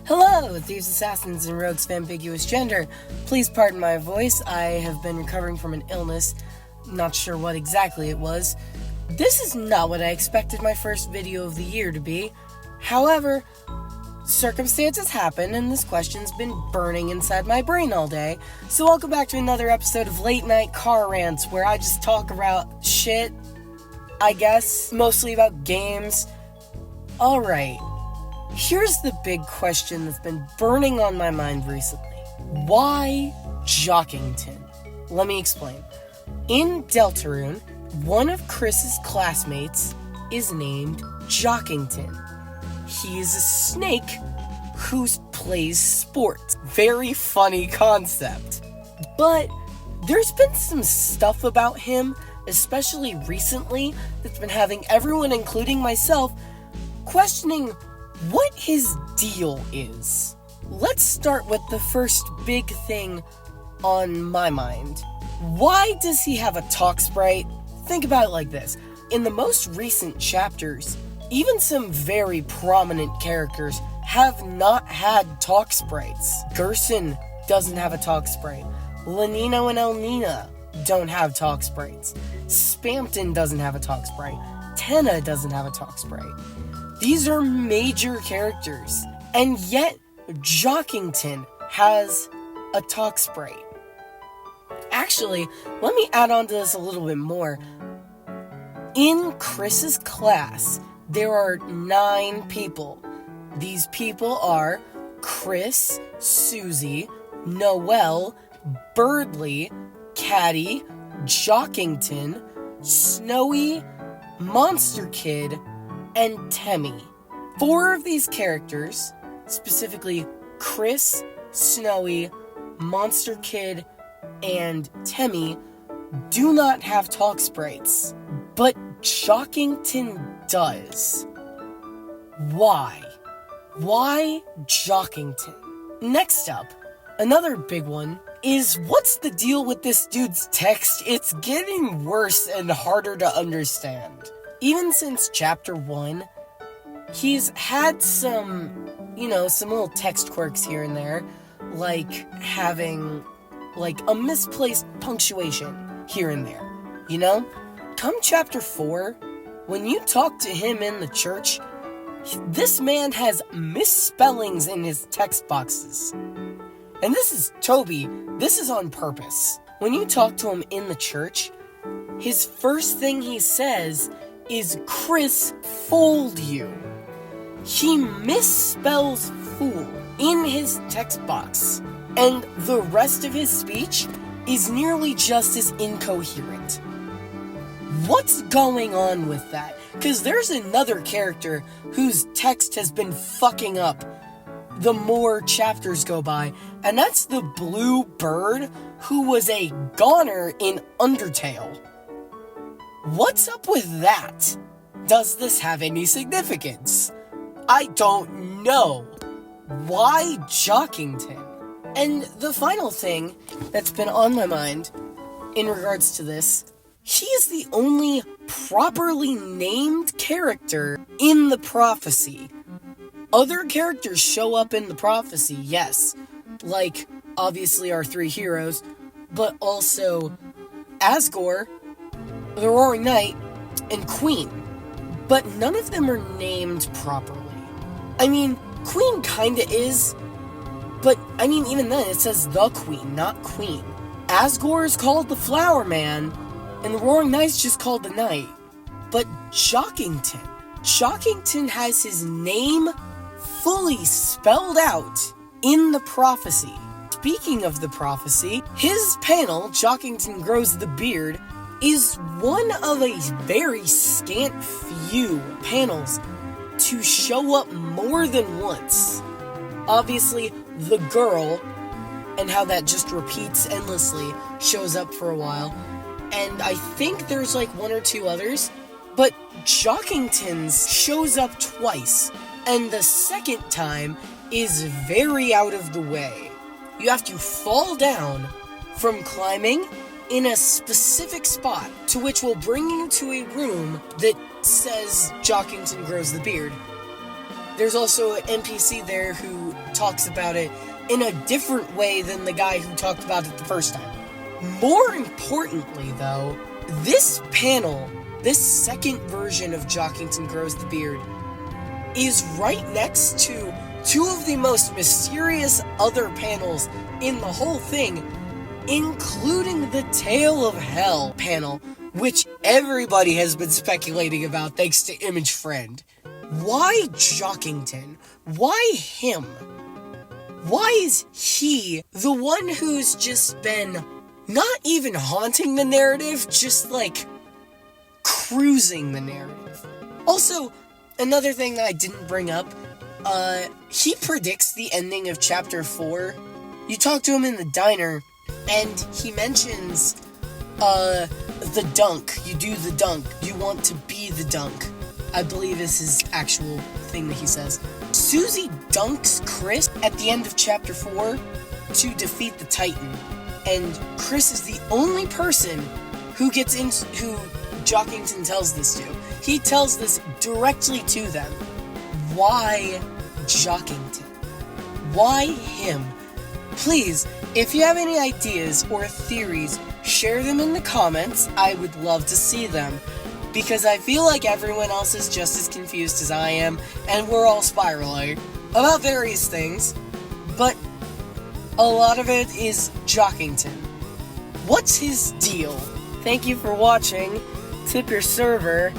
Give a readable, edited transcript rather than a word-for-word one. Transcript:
Hello, thieves, assassins, and rogues of ambiguous gender. Please pardon my voice. I have been recovering from an illness. Not sure what exactly it was. This is not what I expected my first video of the year to be. However, circumstances happen, and this question's been burning inside my brain all day. So welcome back to another episode of Late Night Car Rants, where I just talk about shit, I guess, mostly about games. Alright. Here's the big question that's been burning on my mind recently. Why Jockington? Let me explain. In Deltarune, one of Chris's classmates is named Jockington. He is a snake who plays sports. Very funny concept. But there's been some stuff about him, especially recently, that's been having everyone, including myself, questioning what his deal is. Let's start with the first big thing on my mind. Why does he have a talk sprite? Think about it like this. In the most recent chapters, even some very prominent characters have not had talk sprites. Gerson doesn't have a talk sprite. Lenino and Elnina don't have talk sprites. Spampton doesn't have a talk sprite. Tenna doesn't have a talk sprite. These are major characters, and yet Jockington has a talk sprite. Actually, let me add on to this a little bit more. In Chris's class, there are 9 people. These people are Chris, Susie, Noelle, Birdley, Caddy, Jockington, Snowy, Monster Kid, and Temmie. 4 of these characters, specifically Chris, Snowy, Monster Kid, and Temmie, do not have talk sprites, but Jockington does. Why? Why Jockington? Next up, another big one is, what's the deal with this dude's text? It's getting worse and harder to understand. Even since chapter 1, he's had some little text quirks here and there, like having, a misplaced punctuation here and there, Come chapter 4, when you talk to him in the church, this man has misspellings in his text boxes. And this is Toby, this is on purpose. When you talk to him in the church, his first thing he says is, "Chris fooled you." He misspells fool in his text box, and the rest of his speech is nearly just as incoherent. What's going on with that? Because there's another character whose text has been fucking up the more chapters go by, and that's the blue bird who was a goner in Undertale. What's up with that? Does this have any significance? I don't know. Why Jockington? And the final thing that's been on my mind in regards to this, he is the only properly named character in the prophecy. Other characters show up in the prophecy, yes, like obviously our 3 heroes, but also Asgore, the Roaring Knight, and Queen. But none of them are named properly. I mean, Queen kinda is, but even then it says the Queen, not Queen. Asgore is called the Flower Man, and the Roaring Knight's just called the Knight. But Jockington has his name fully spelled out in the prophecy. Speaking of the prophecy, his panel, Jockington Grows the Beard, is one of a very scant few panels to show up more than once. Obviously, the girl, and how that just repeats endlessly, shows up for a while. And I think there's 1 or 2 others, but Jockington's shows up twice, and the second time is very out of the way. You have to fall down from climbing in a specific spot, to which will bring you to a room that says Jockington Grows the Beard. there's also an NPC there who talks about it in a different way than the guy who talked about it the first time. More importantly, though, this panel, this second version of Jockington Grows the Beard, is right next to two of the most mysterious other panels in the whole thing, including the Tale of Hell panel, which everybody has been speculating about thanks to Image Friend. Why Jockington? Why him? Why is he the one who's just been not even haunting the narrative, just like cruising the narrative? Also, another thing that I didn't bring up, he predicts the ending of chapter 4. You talk to him in the diner, and he mentions, the dunk. You do the dunk. You want to be the dunk, I believe is his actual thing that he says. Susie dunks Chris at the end of chapter 4 to defeat the Titan. And Chris is the only person who gets in, who Jockington tells this to. He tells this directly to them. Why Jockington? Why him? Please, if you have any ideas or theories, share them in the comments. I would love to see them, because I feel like everyone else is just as confused as I am, and we're all spiraling about various things, but a lot of it is Jockington. What's his deal? Thank you for watching. Tip your server.